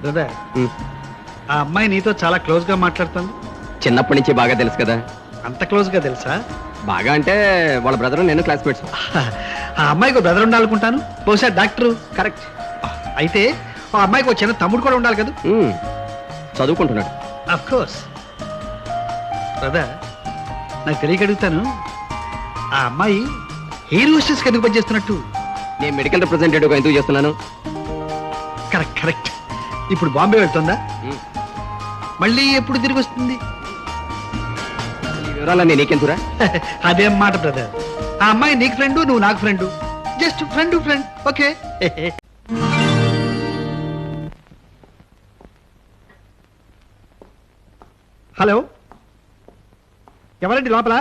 Brother, ఆ అమ్మాయి నీతో చాలా క్లోజ్ గా మాట్లాడుతుంది. చిన్నప్పటి నుంచి బాగా తెలుసు కదా. అంత క్లోజ్ గా తెలుసా? బాగా అంటే వాళ్ళ బ్రదర్ నేను క్లాస్మేట్స్. ఆ అమ్మాయికి బ్రదర్ ఉండాలనుకుంటాను, బహుశా డాక్టర్. కరెక్ట్. అయితే ఆ అమ్మాయికి ఒక చిన్న తమ్ముడు కూడా ఉండాలి కదా. చదువుకుంటున్నాడు. Of course. బ్రదర్, నాకు తెలియక అడుగుతాను, ఆ అమ్మాయి ఎయిర్ హోస్టెస్ ఎందుకు పనిచేస్తున్నట్టు? నేను మెడికల్ రిప్రజెంటేటివ్గా ఎందుకు చేస్తున్నాను? Correct correct. ఇప్పుడు బాంబే వెళ్తుందా? మళ్ళీ ఎప్పుడు తిరిగి వస్తుంది? ఈ వివరాలన్నీ నీకెందురా? అదేం మాట బ్రదర్, ఆ అమ్మాయి నీకు ఫ్రెండ్, నువ్వు నాకు friend, just friend to friend. Okay. Hello, ఎవరండి లోపల?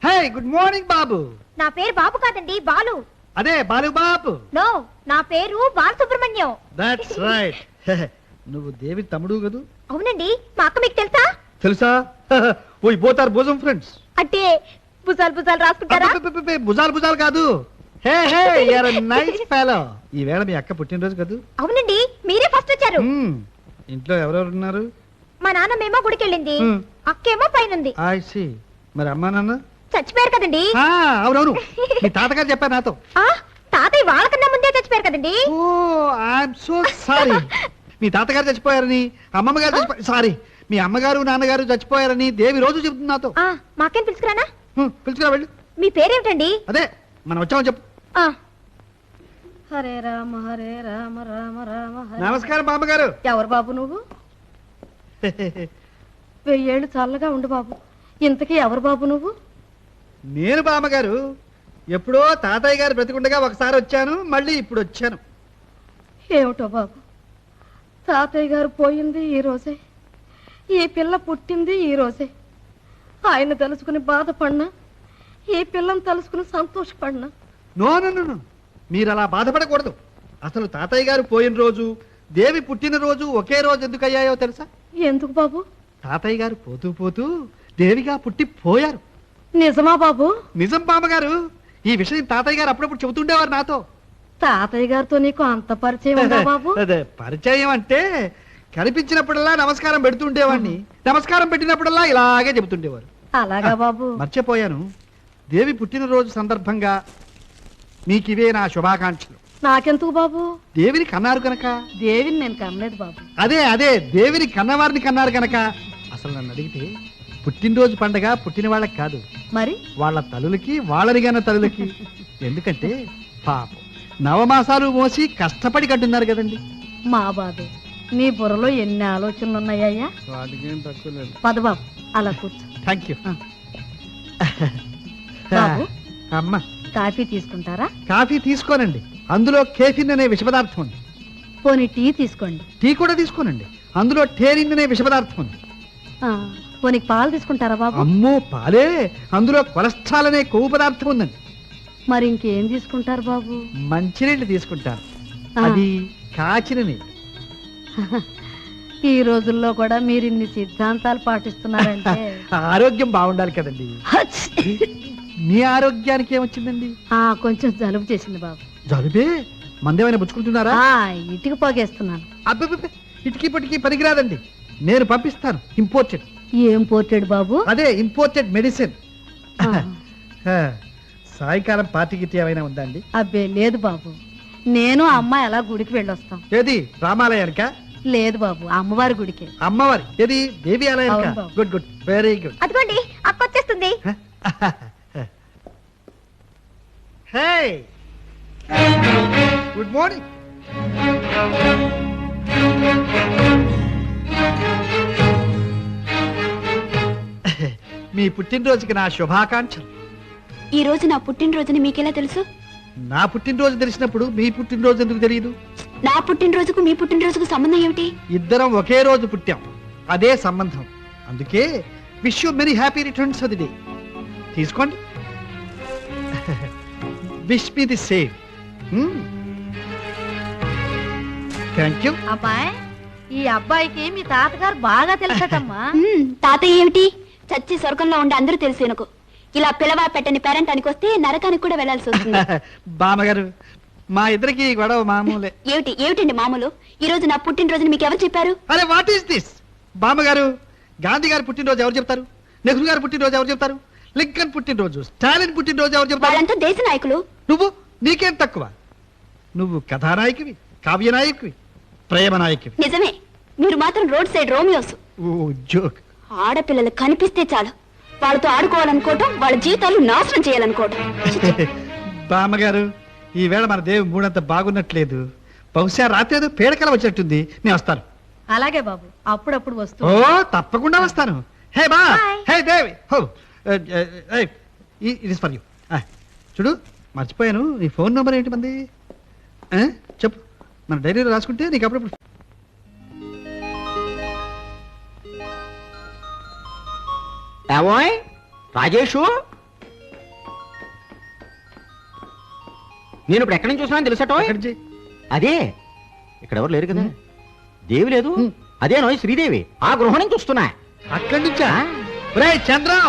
హే, గుడ్ మార్నింగ్ బాబు. నా పేరు బాబు కాదండి, బాలు. అదే బాలు బాబు. నో, నా పేరు బాలసుబ్రహ్మణ్యం. That's right. నువ్వు దేవి తమ్ముడు కదూ? అవునండి. మా అక్క మీకు తెలుసా? తెలుసా? Oh both are bosom friends. అంటే భుజాలు భుజాలు రాసుకుంటారా? భుజాలు భుజాలు కాదు. Hey hey, you are a nice fellow. ఈ వేళ మీ అక్క పుట్టినరోజు కదూ? అవునండి, మీరే ఫస్ట్ వచ్చారు. ఇంట్లో ఎవరెవరు ఉన్నారు? మా నాన్నమేమో గుడికి వెళ్ళింది, అక్కేమో పైనుంది. I see. మరి అమ్మా నాన్న చచ్చిపోయారు కదండి. అవునవును, మీ తాతగారు చెప్పారు నాతో. తాతయ్య వాళ్ళకన్నా ముందే చచ్చిపోయారు కదండి. ఓ, ఐఎమ్ సో సారీ. మీ తాతగారు చచ్చిపోయారని, అమ్మమ్మ గారు చచ్చిపోయారు, సారీ, మీ అమ్మగారు నాన్నగారు చచ్చిపోయారని దేవి రోజు చెబుతుంది నాతో. మాకేం పిలుచుకురానా? పిలుచుకురా వెళ్ళు. మీ పేరేమిటండి? అదే మనం వచ్చామని చెప్పు. హరే రామ హరే రామ రామ రామ. నమస్కారం బామ్మగారు. ఎవరు బాబు నువ్వు? 1000 ఏళ్ళు చల్లగా ఉండు బాబు. ఇంతకీ ఎవరు బాబు నువ్వు? నేను బామ్మగారు. ఎప్పుడో తాతయ్య గారు బ్రతికుండగా ఒకసారి వచ్చాను, మళ్ళీ ఇప్పుడు వచ్చాను. ఏమిటో బాబు, తాతయ్య గారు పోయింది ఈ రోజే, ఈ పిల్ల పుట్టింది ఈ రోజే. ఆయన తలుచుకుని బాధపడినా, ఈ పిల్లని తలుచుకుని సంతోషపడినా. నో నో నో, మీరు అలా బాధపడకూడదు. అసలు తాతయ్య గారు పోయిన రోజు, దేవి పుట్టినరోజు ఒకే రోజు ఎందుకు అయ్యాయో తెలుసా? ఎందుకు బాబు? తాతయ్య గారు పోతూ పోతూ దేవిగా పుట్టి పోయారు. నిజమా బాబు? నిజం బామ్మగారు. ఈ విషయం తాతయ్య గారు అప్పుడప్పుడు చెబుతుండేవారు నాతో. తాతయ్య గారితో నీకు అంత పరిచయం ఉందా బాబు? అదే పరిచయం అంటే కనిపించినప్పుడల్లా నమస్కారం పెడుతుండేవాడిని, నమస్కారం పెట్టినప్పుడల్లా ఇలాగే చెబుతుండేవారు. అలాగా బాబు. మర్చిపోయాను, దేవి పుట్టినరోజు సందర్భంగా మీకు ఇవే నా శుభాకాంక్షలు. నాకెందుకు బాబు? దేవిని కన్నారు కనుక. దేవిని నేను కనలేదు బాబు. అదే అదే, దేవిని కన్నవారిని కన్నారు కనుక. అసలు నన్ను అడిగితే పుట్టినరోజు పండగ పుట్టిన వాళ్ళకి కాదు, మరి వాళ్ళ తల్లులకి, వాళ్ళని కన్న తల్లులకి. ఎందుకంటే పాపం నవమాసాలు మోసి కష్టపడి కట్టున్నారు కదండి. మా బాబే, నీ బుర్రలో ఎన్ని ఆలోచనలు ఉన్నాయ్యా? వాటికేం తక్కువ లేదు. పద బాబు, అలా కూర్చో. Thank you. బాబు, అమ్మా, కాఫీ తీసుకుంటారా? కాఫీ తీసుకోనండి, అందులో కేఫిన్ అనే విష పదార్థం ఉంది. పోనీ టీ తీసుకోండి. టీ కూడా తీసుకోనండి, అందులో టేరిన్ అనే విష పదార్థం ఉంది. పోనీ పాలు తీసుకుంటారా బాబు? అమ్మో పాలే, అందులో కొలెస్ట్రాల్ అనే కొవ్వు పదార్థం ఉందండి. మరి ఇంకేం తీసుకుంటారు బాబు? మంచినీళ్ళు తీసుకుంటాను, అది కాచిన నీళ్ళు. ఈ రోజుల్లో కూడా మీరు ఇన్ని సిద్ధాంతాలు పాటిస్తున్నారంటే ఆరోగ్యం బాగుండాలి కదండి. మీ ఆరోగ్యానికి ఏమొచ్చిందండి? కొంచెం జలుబు చేసింది బాబు. జలుబే? మందేమైనా పుచ్చుకుంటున్నారా? ఇటుక పోగేస్తున్నాను. అబ్బే, ఇటుకి పటికి పనికిరాదండి, నేను పంపిస్తాను. ఇంపోర్టెడ్. ఏం పోర్టెడ్ బాబు? అదే ఇంపోర్టెడ్ మెడిసిన్. సాయంకాలం పార్టీ గిట్టి ఏమైనా ఉందా అండి? అబ్బే లేదు బాబు, నేను అమ్మాయి అలా గుడికి వెళ్ళొస్తాం. ఏది, రామాలయానిక? లేదు బాబు, అమ్మవారి గుడికి. అమ్మవారి? ఏది, దేవి ఆలయానిక? Good good, very good. అదిగోండి అక్క వచ్చేస్తుంది. హే, గుడ్ మార్నింగ్. మీ పుట్టినరోజుకి నా శుభాకాంక్షలు. ఈ రోజు నా పుట్టినరోజుని మీకెలా తెలుసు? నా పుట్టినరోజు తెలిసినప్పుడు మీ పుట్టినరోజు ఎందుకు తెలియదు? నా పుట్టినరోజుకు మీ పుట్టినరోజుకు సంబంధం ఏమిటి? ఇద్దరం ఒకే రోజు పుట్టాం, అదే సంబంధం. అందుకే wish you many happy returns of the day. తీసుకోండి. Wish me the same. Thank you. అమ్మాయి, ఈ అబ్బాయికి మీ తాతగారు బాగా తెలుసటమ్మా. తాతయ్య ఏమిటి, చచ్చి స్వర్గంలో ఉండి అందరూ తెలిసి నాకు ఇలా పిలవా పెట్టని పేరెంటానికి వస్తే నరకానికి కూడా వెళ్లాల్సి వస్తుంది. బామ్మగారు, మా ఇద్దరికి గొడవ మామూలే. ఏమిటండి మామూలు? ఈ రోజు నా పుట్టినరోజుని మీకు ఎవరు చెప్పారు? అరే వాట్ ఈస్ దిస్? బామ్మగారు, గాంధీ గారి పుట్టినరోజు ఎవరు చెప్తారు? నెహ్రూ గారి పుట్టినరోజు ఎవరు చెప్తారు? లింకన్ పుట్టినరోజు, స్టాలిన్ పుట్టినరోజు ఎవరు చెప్తారు? వాళ్ళంతా దేశ నాయకులు. నువ్వు నీకేం తక్కువ? నువ్వు కథానాయకువి, కావ్యనాయకువి, ప్రేమ నాయకువి. నిజమే, మీరు మాత్రం రోడ్ సైడ్ రోమియోస్. ఓ జోక్. ఆడపిల్లలు కనిపిస్తే చాలు వాళ్ళతో ఆడుకోవాలనుకోవటం, వాళ్ళ జీవితాలు నాశనం చేయాలనుకోవటం. బామ్మగారు, ఈవేళ మన దేవి మూడంత బాగున్నట్లేదు. బహుశా రాత్రి ఏదో పీడకల వచ్చినట్టుంది. నేను వస్తాను. అలాగే బాబు, అప్పుడప్పుడు వస్తూ. ఓ తప్పకుండా వస్తాను. హే బా, హే దేవి, హో ఇట్ ఇస్ ఫర్ యూ. చూడు, మర్చిపోయాను, నీ ఫోన్ నెంబర్ ఏంటి మంది? చెప్పు, మన డైరీలో రాసుకుంటే నీకు అప్పుడప్పుడు. ఏమోయ్ రాజేషు, నేను ఇప్పుడు ఎక్కడి నుంచి చూసినా తెలుసటో? అదే ఇక్కడ ఎవరు లేరు కదా, దేవి లేదు. అదే నోయ్ శ్రీదేవి, ఆ గృహం నుంచి వస్తున్నా. అక్కడి నుంచా? చంద్రం,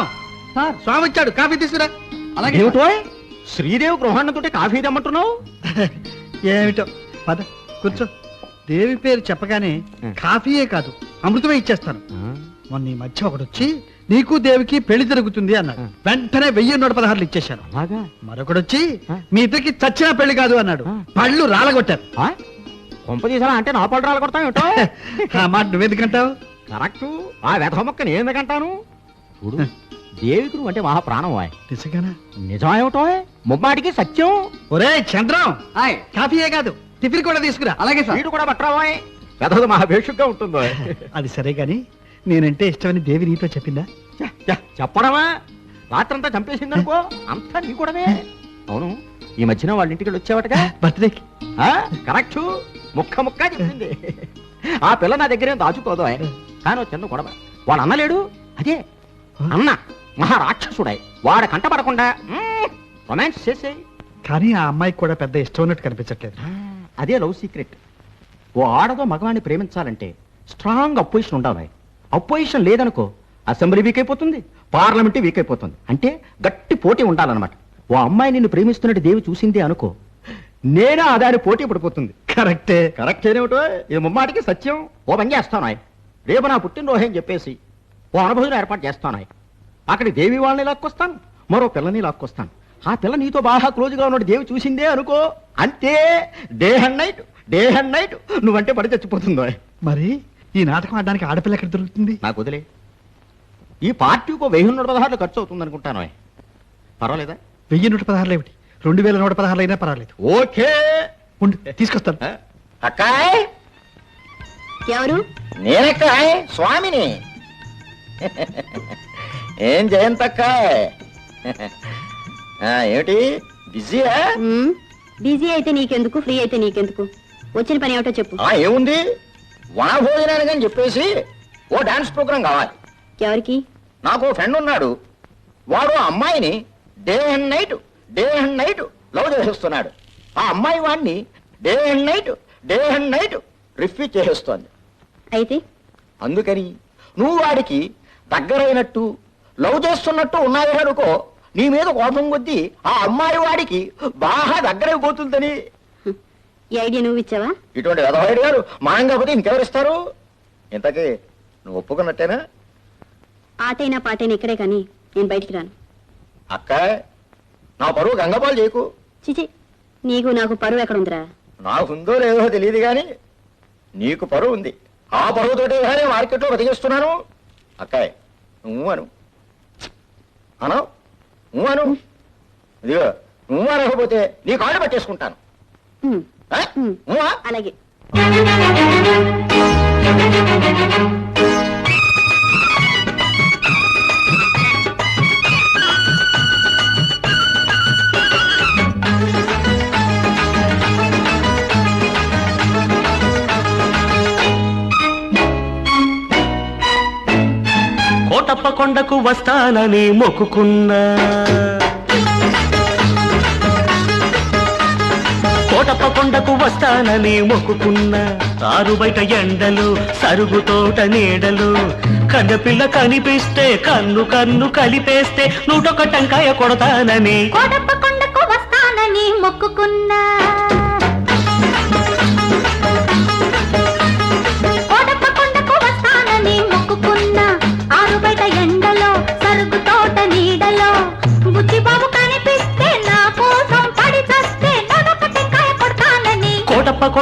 స్వామి వచ్చాడు, కాఫీ తీసుకురా. అలాగే శ్రీదేవి గృహాన్ని కాఫీ తెమ్మంటున్నావు? ఏమిటో, పద కూర్చో. దేవి పేరు చెప్పగానే కాఫీయే కాదు, అమృతమే ఇచ్చేస్తాను. మొన్న ఈ మధ్య ఒకడు వచ్చి నీకు దేవికి పెళ్లి జరుగుతుంది అన్నాడు. వెంటనే 1116 ఇచ్చేశాను. మరొకడు వచ్చి మీ ఇద్దరికి చచ్చినా పెళ్లి కాదు అన్నాడు. పళ్ళు రాలగొట్టారు. కొంప తీసారా అంటే నా పళ్ళు రాలగొడతావు? ఆ మాట నువ్వెందుకంటావు? కరెక్ట్, ఆ వ్యధ మొక్క నేను ఎందుకంటాను? చూడు, దేవికి నువ్వు అంటే మహా ప్రాణం. నిజంగానా? నిజం ఏమిటో, ముమ్మాటికి సత్యం. ఒరే చంద్రం, కాఫీయే కాదు టిఫిన్ కూడా తీసుకురా. అలాగే సార్. వీడు కూడా పట్టరావోయ్, వ్యధ మహా భేషుగ్గా ఉంటుందో. అది సరే గాని, నేనంటే ఇష్టమని దేవి నీతో చెప్పిందా? చెప్పడమా? రాత్రంతా చంపేసిందనుకో, అంతా నీ కూడానే. అవును, ఈ మధ్యన వాళ్ళ ఇంటికి వచ్చేవాటగా బర్త్డేకి. కరెక్ట్, ముక్క ముక్క చెప్పింది. ఆ పిల్ల నా దగ్గర దాచుకోదు. కానీ చిన్న గొడవ, వాడు అన్నలేడు. అదే అన్న మహారాక్షసుడాయి, వాడ కంట పడకుండా రొమాన్స్ చేసేయి. కానీ ఆ అమ్మాయికి కూడా పెద్ద ఇష్టం ఉన్నట్టు కనిపించట్లేదు. అదే లవ్ సీక్రెట్. ఓ ఆడదో మగవాడిని ప్రేమించాలంటే స్ట్రాంగ్ అపోజిషన్ ఉండాలి. అపోజిషన్ లేదనుకో, అసెంబ్లీ వీక్ అయిపోతుంది, పార్లమెంట్ వీక్ అయిపోతుంది. అంటే గట్టి పోటీ ఉండాలన్నమాట. ఓ అమ్మాయి నిన్ను ప్రేమిస్తున్నట్టు దేవి చూసిందే అనుకో, నేనే ఆ దాని పోటీ పడిపోతుంది. కరెక్టే. కరెక్టేనేమిటో, ఈ ముమ్మాటికి సత్యం. ఓ పని చేస్తాను, రేపు నా పుట్టినరోజు అని చెప్పేసి ఓ అనుభవం ఏర్పాటు చేస్తాను. అక్కడి దేవి వాళ్ళని లాక్కొస్తాను, మరో పిల్లని లాక్కొస్తాను. ఆ పిల్ల నీతో బాగా క్లోజ్గా ఉన్నట్టు దేవి చూసిందే అనుకో, అంతే. డే అండ్ నైట్ నువ్వంటే పడి చచ్చిపోతుందో. మరి ఈ నాటకం ఆడడానికి ఆడపిల్ల ఎక్కడ దొరుకుతుంది? నాకు వదిలే. ఈ పార్టీకి 1116 ఖర్చు అవుతుంది అనుకుంటాను. పర్వాలేదా? 1116 ఏమిటి, 2116 అయినా పర్వాలేదు. ఓకే, తీసుకొస్తాను. అక్కాయ్. ఎవరు? నేనక్కాయ్, స్వామిని. ఏం జయంతక్కాయ్, ఏమిటి బిజీయా? బిజీ అయితే నీకెందుకు, ఫ్రీ అయితే నీకెందుకు? వచ్చిన పని ఏమిటో చెప్పు. ఏముంది, వనభోజనానికి అని చెప్పేసి ఓ డాన్స్ ప్రోగ్రాం కావాలి. ఎవరికి? నాకు ఫ్రెండ్ ఉన్నాడు, వాడు అమ్మాయిని డే అండ్ నైట్ లవ్ చేసేస్తున్నాడు. ఆ అమ్మాయి వాడిని డే అండ్ నైట్ రిఫ్యూజ్ చేసేస్తోంది. అయితే అందుకని నువ్వు వాడికి దగ్గరైనట్టు లవ్ చేస్తున్నట్టు ఉన్నావే అనుకో, నీ మీద కోపం కొద్దీ ఆ అమ్మాయి వాడికి బాగా దగ్గరైపోతుందని. ఈ ఐడియా నువ్వు ఇచ్చావా? ఇటువంటి వెధవాడి గారు మనం కాకపోతే ఇంకెవరిస్తారు? ఇంతకీ నువ్వు ఒప్పుకున్నట్టేనా? ఆటైనా పాటైనా ఇక్కడే కానీ నేను బయటికి రాను. అక్క, నా పరువు గంగపాలు చేయకు. చిచి, నీకు నాకు పరువు ఎక్కడుందిరా? నాకుందో లేదో తెలియదు గాని నీకు పరువు ఉంది. ఆ పరువుతోటే కానీ మార్కెట్లో బతికేస్తున్నాను. అక్కాయ్, నువ్వు అను ఇదిగో, నువ్వు అనకపోతే నీ కాళ్ళు పట్టేసుకుంటాను. అలాగే. కోటప్ప కొండకు వస్తానని మొక్కుకున్నా, కోటప్ప కొండకు వస్తానని మొక్కుకున్నా. ఆరు బయట ఎండలు, సరుగు తోట నీడలు, కన్నపిల్ల కనిపిస్తే కన్ను కలిపేస్తే 101 టంకాయ కొడతానని కోటప్ప కొండకు వస్తానని మొక్కుకున్నా.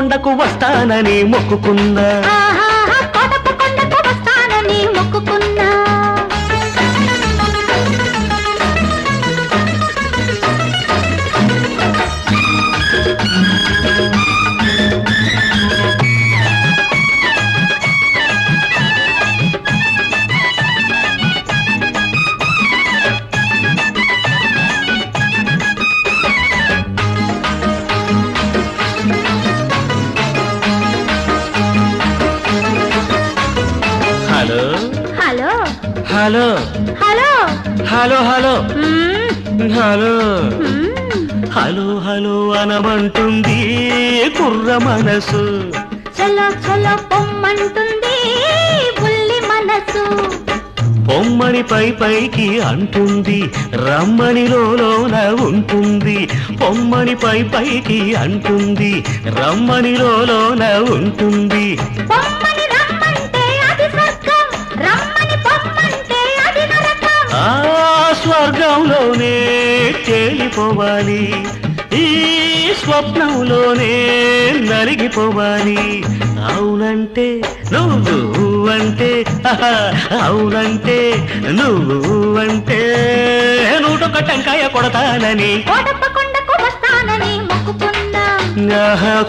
కొండకు వస్తానని మొక్కుకున్నా కోటప్ప కొండకు వస్తానని మొక్కుకున్నా hello hello hello hello hello hello hello hmm. Hello hello అనమంటుంది కుర్ర మనసు చలో చలో పొమ్మంటుంది బుల్లి మనసు పొమ్మని పైకి అంటుంది రమ్మని లోన ఉంటుంది పొమ్మని పైకి అంటుంది రమ్మని లోన ఉంటుంది పొమ్మని రమ్మంటే అది స్వర్గం రమ్మని పొమ్మంటే అది నరకం ఆ స్వర్గంలోనే తేలిపోవాలి ఈ స్వప్నంలోనే నలిగిపోవాలి అవునంటే నువ్వు అంటే అవునంటే నువ్వు అంటే 101 టెంకాయ కొడతానని కోటప్ప కొండకు వస్తానని మొక్కుకున్నా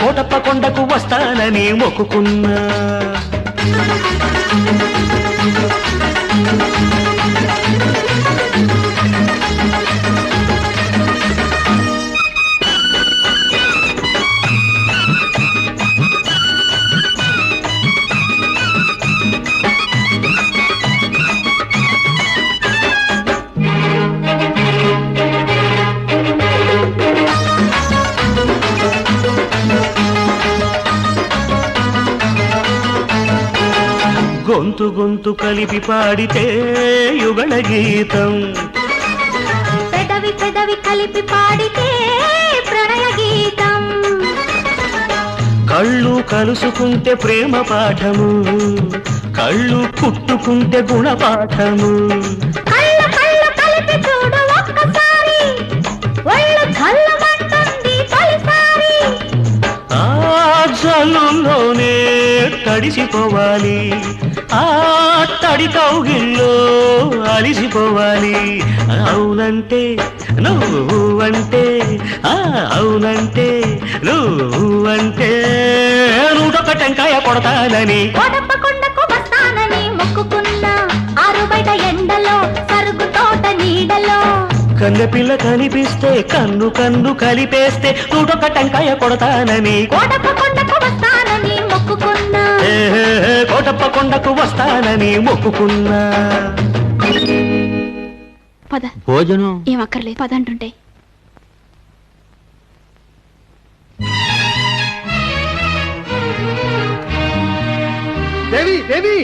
కోటప్ప కొండకు వస్తానని మొక్కుకున్నా గొంతు గొంతు కలిపి పాడితే యుగళ గీతం పెదవి పెదవి కలిపి పాడితే ప్రణయ గీతం కళ్ళు కలుసుకుంటే ప్రేమ పాఠము కళ్ళు కుట్టుకుంటే గుణపాఠము కళ్ళు కళ్ళు కలిపి చూడు ఒక్కసారి ఒళ్ళు చల్లమంటుంది తొలిసారి ఆ జల్లులోనే తడిసిపోవాలి ఆ తడి కౌగిల్లో అలిసిపోవాలి అవునంటే నువ్వు అంటే అవునంటే నువ్వు అంటే 101 టెంకాయ కొడతానని కోటప్ప కొండకు వస్తానని మొక్కుకున్నా ఆరు బయట ఎండలో సరుగు తోట నీడలో కన్నెపిల్ల కనిపిస్తే కన్ను కలిపేస్తే 101 టెంకాయ కొడతానని కోటప్ప కొండకు వస్తానని మొక్కుకున్నా కోటప్ప కొండకు వస్తానని మొక్కుకున్నా పద భోజనం ఏం అక్కర్లేదు పద అంటుంటే దేవి దేవి